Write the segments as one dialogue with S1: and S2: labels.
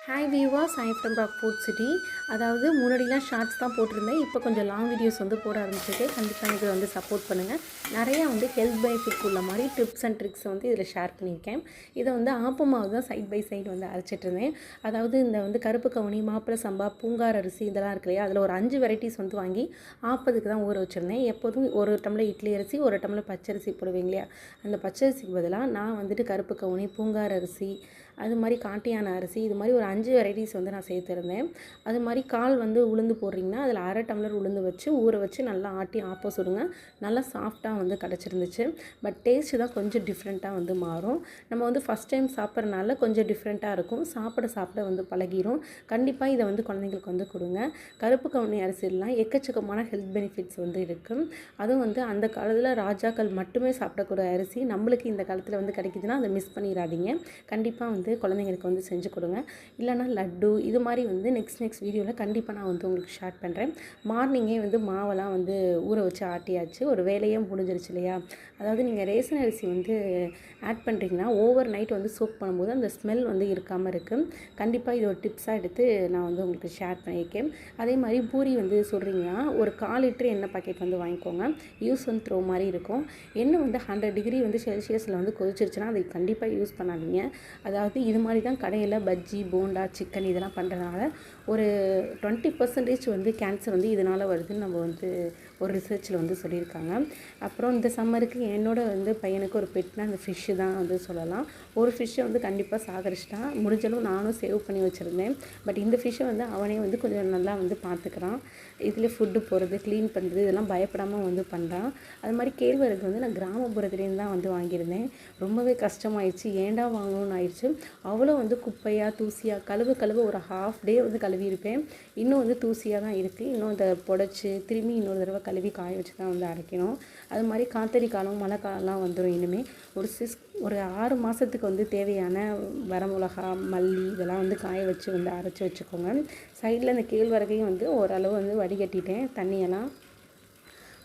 S1: Hi viewers, I from food city. அதாவது முன்னாடிலாம் shorts தான் போட்டிருந்தேன். இப்போ கொஞ்சம் லாங் வீடியோஸ் வந்து போட ஆரம்பிச்சிருக்கேன். கண்டிப்பாக எனக்கு வந்து சப்போர்ட் பண்ணுங்கள். நிறையா வந்து ஹெல்த் பெனிஃபிட்ஸ் உள்ள மாதிரி டிப்ஸ் அண்ட் ட்ரிக்ஸ் வந்து இதில் ஷேர் பண்ணியிருக்கேன். இதை வந்து ஆப்பமாவது தான் சைட் பை சைடு வந்து அரைச்சிட்டு இருந்தேன். அதாவது இந்த வந்து கருப்பு கவுனி, மாப்பிளை சம்பா, பூங்கார் அரிசி இதெல்லாம் இருக்கு இல்லையா, அதில் ஒரு 5 வெரைட்டிஸ் வந்து வாங்கி ஆப்பதுக்கு தான் ஊற வச்சுருந்தேன். எப்போதும் ஒரு டம்ளர் இட்லி அரிசி, ஒரு டம்ளர் பச்சரிசி போடுவீங்க இல்லையா, அந்த பச்சரிசிக்கு பதிலாக நான் வந்துட்டு கருப்பு கவுனி, பூங்கார் அரிசி, அது மாதிரி காட்டியான அரிசி, இது மாதிரி ஒரு 5 வெரைட்டிஸ் வந்து நான் சேர்த்துருந்தேன். அது மாதிரி கால் வந்து உளுந்து போடுறீங்கன்னா அதில் அரை டம்ளர் உளுந்து வச்சு ஊற வச்சு நல்லா ஆட்டி ஆப்ப சுடுங்க. நல்லா சாஃப்டாக வந்து கிடச்சிருந்துச்சு. பட் டேஸ்ட்டு தான் கொஞ்சம் டிஃப்ரெண்ட்டாக வந்து மாறும். நம்ம வந்து ஃபஸ்ட் டைம் சாப்பிட்றனால கொஞ்சம் டிஃப்ரெண்ட்டாக இருக்கும். சாப்பிட சாப்பிட வந்து பழகிரும். கண்டிப்பாக இதை வந்து குழந்தைங்களுக்கு வந்து கொடுங்க. கருப்பு கவுனி அரிசிலாம் எக்கச்சக்கமான ஹெல்த் பெனிஃபிட்ஸ் வந்து இருக்குது. அதுவும் வந்து அந்த காலத்தில் ராஜாக்கள் மட்டுமே சாப்பிடக்கூடிய அரிசி நம்மளுக்கு இந்த காலத்தில் வந்து கிடைக்குதுன்னா அதை மிஸ் பண்ணிடாதீங்க. கண்டிப்பாக வந்து குழந்தைங்களுக்கு வந்து செஞ்சு கொடுங்க. இல்லைனா லட்டு இது மாதிரி வந்து நெக்ஸ்ட் வீடியோவில் கண்டிப்பாக நான் வந்து உங்களுக்கு ஷேர் பண்ணுறேன். மார்னிங்கே வந்து மாவெல்லாம் வந்து ஊற வச்சு ஆட்டியாச்சு. ஒரு வேலையே முடிஞ்சிருச்சு இல்லையா. அதாவது நீங்கள் ரேஷன் அரிசி வந்து ஆட் பண்ணுறீங்கன்னா ஓவர் நைட் வந்து சோக் பண்ணும்போது அந்த ஸ்மெல் வந்து இருக்காமல் இருக்குது. கண்டிப்பாக இது ஒரு டிப்ஸாக எடுத்து நான் வந்து உங்களுக்கு ஷேர் பண்ணியிருக்கேன். அதே மாதிரி பூரி வந்து சொல்கிறீங்கன்னா ஒரு 1/4 லிட்டர் எண்ணெய் பாக்கெட் வந்து வாங்கிக்கோங்க. யூஸ் அண்ட் த்ரோ மாதிரி இருக்கும். எண்ணெய் வந்து 100 டிகிரி வந்து செல்சியஸில் வந்து கொதிச்சிருச்சுன்னா அதை கண்டிப்பாக யூஸ் பண்ணாதீங்க. அதாவது இது மாதிரி தான் கடையில் பஜ்ஜி, போண்டா, சிக்கன் இதெல்லாம் பண்ணுறதுனால ஒரு 20% வந்து கேன்சர் வந்து இதனால் வருதுன்னு நம்ம வந்து ஒரு ரிசர்ச்சில் வந்து சொல்லியிருக்காங்க. அப்புறம் இந்த சம்மருக்கு என்னோட வந்து பையனுக்கு ஒரு பெட்னா அந்த ஃபிஷ்ஷு தான் வந்து சொல்லலாம். ஒரு ஃபிஷ்ஷை வந்து கண்டிப்பாக சாகரிச்சிட்டான். முடிஞ்சளவு நானும் சேவ் பண்ணி வச்சுருந்தேன். பட் இந்த ஃபிஷ்ஷை வந்து அவனே வந்து கொஞ்சம் நல்லா வந்து பார்த்துக்கிறான். இதில் ஃபுட்டு போடுறது, க்ளீன் பண்ணுறது இதெல்லாம் பயப்படாமல் வந்து பண்ணுறான். அது மாதிரி கேழ்வரகு வந்து நான் கிராமப்புறத்துலேருந்து தான் வந்து வாங்கியிருந்தேன். ரொம்பவே கஷ்டமாயிடுச்சு. ஏன்டா வாங்கணும்னு ஆயிடுச்சு. அவ்வளோ வந்து குப்பையாக தூசியாக கழுவ ஒரு ஹாஃப் டே வந்து கழுவியிருப்பேன். இன்னும் வந்து தூசியாக தான் இருக்குது. இன்னும் இதை புடச்சி திரும்பி இன்னொரு தடவை கழுவி காய வச்சு தான் வந்து அரைக்கணும். அது மாதிரி காத்தடி காலம், மழை காலம்லாம் வந்துடும். இனிமேல் ஒரு 6 மாதத்துக்கு வந்து தேவையான வரமிளகா, மல்லி இதெல்லாம் வந்து காய வச்சு வந்து அரைச்சி வச்சுக்கோங்க. சைடில் இந்த கேழ்வரகையும் வந்து ஓரளவு வந்து வடிகட்டிட்டேன். தண்ணியெல்லாம்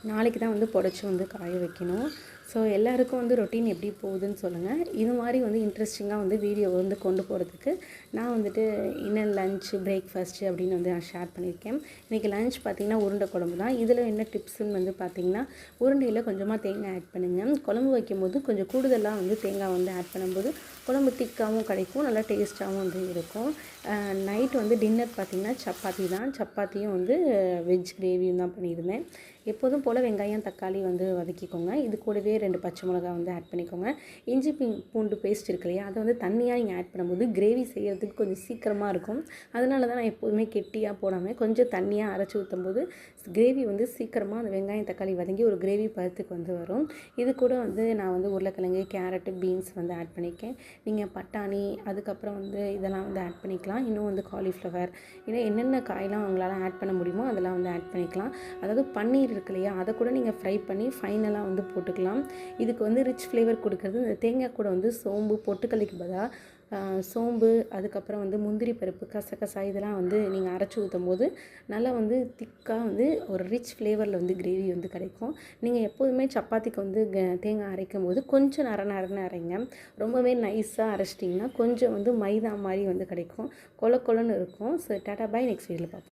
S1: நாளைக்கு தான் வந்து புடச்சி வந்து காய வைக்கணும். ஸோ எல்லாருக்கும் வந்து ரொட்டீன் எப்படி போகுதுன்னு சொல்லுங்கள். இது மாதிரி வந்து இன்ட்ரெஸ்டிங்காக வந்து வீடியோ வந்து கொண்டு போகிறதுக்கு நான் வந்துட்டு இன்னும் லன்ச்சு, பிரேக்ஃபாஸ்ட்டு அப்படின்னு வந்து நான் ஷேர் பண்ணியிருக்கேன். இன்றைக்கி லன்ச் பார்த்திங்கன்னா உருண்டை குழம்பு தான். இதில் என்ன டிப்ஸுன்னு வந்து பார்த்திங்கன்னா, உருண்டையில் கொஞ்சமாக தேங்காய் ஆட் பண்ணுங்கள். குழம்பு வைக்கும்போது கொஞ்சம் கூடுதலாக வந்து தேங்காய் வந்து ஆட் பண்ணும்போது குழம்பு திக்காகவும் கிடைக்கும், நல்லா டேஸ்ட்டாகவும் வந்து இருக்கும். நைட் வந்து டின்னர் பார்த்திங்கன்னா சப்பாத்தி தான். சப்பாத்தியும் வந்து வெஜ் கிரேவியும் தான் பண்ணியிருந்தேன். எப்போதும் போல் வெங்காயம், தக்காளி வந்து வதக்கிக்கோங்க. இது கூடவே 2 பச்சை மிளகா வந்து ஆட் பண்ணிக்கோங்க. இஞ்சி பூண்டு பேஸ்ட் இருக்கு இல்லையா, அதை வந்து தண்ணியாக நீங்கள் ஆட் பண்ணும்போது கிரேவி செய்கிறதுக்கு கொஞ்சம் சீக்கிரமாக இருக்கும். அதனால தான் நான் எப்போதுமே கெட்டியாக போடாமல் கொஞ்சம் தண்ணியாக அரைச்சி ஊற்றும்போது கிரேவி வந்து சீக்கிரமாக அந்த வெங்காயம், தக்காளி வதங்கி ஒரு கிரேவி பதத்துக்கு வந்து வரும். இது கூட வந்து நான் வந்து உருளைக்கிழங்கு, கேரட்டு, பீன்ஸ் வந்து ஆட் பண்ணியிருக்கேன். நீங்கள் பட்டாணி அதுக்கப்புறம் வந்து இதெல்லாம் வந்து ஆட் பண்ணிக்கலாம். இன்னும் வந்து காலிஃப்ளவர் இன்னும் என்னென்ன காயெலாம் உங்களால் ஆட் பண்ண முடியுமோ அதெல்லாம் வந்து ஆட் பண்ணிக்கலாம். அதாவது பன்னீர் இருக்கு இல்லையா, அதை கூட நீங்கள் ஃப்ரை பண்ணி ஃபைனலாக வந்து போட்டுக்கலாம். இதுக்கு வந்து ரிச் ஃப்ளேவர் கொடுக்குறது இந்த தேங்காய் கூட வந்து சோம்பு, பொட்டுக்கல்லிக்கு பதிலாக சோம்பு, அதுக்கப்புறம் வந்து முந்திரி பருப்பு, கசகசா இதெல்லாம் வந்து நீங்கள் அரைச்சி ஊற்றும் போது நல்லா வந்து திக்காக வந்து ஒரு ரிச் ஃப்ளேவரில் வந்து கிரேவி வந்து கிடைக்கும். நீங்கள் எப்போதுமே சப்பாத்திக்கு வந்து தேங்காய் அரைக்கும் போது கொஞ்சம் நரன்னு அரைங்க. ரொம்பவே நைஸாக அரைச்சிட்டிங்கன்னா கொஞ்சம் வந்து மைதா மாதிரி வந்து கிடைக்கும், கொல கொலன்னு இருக்கும். ஸோ டாடா பாய், நெக்ஸ்ட் வீடியோவில் பார்ப்போம்.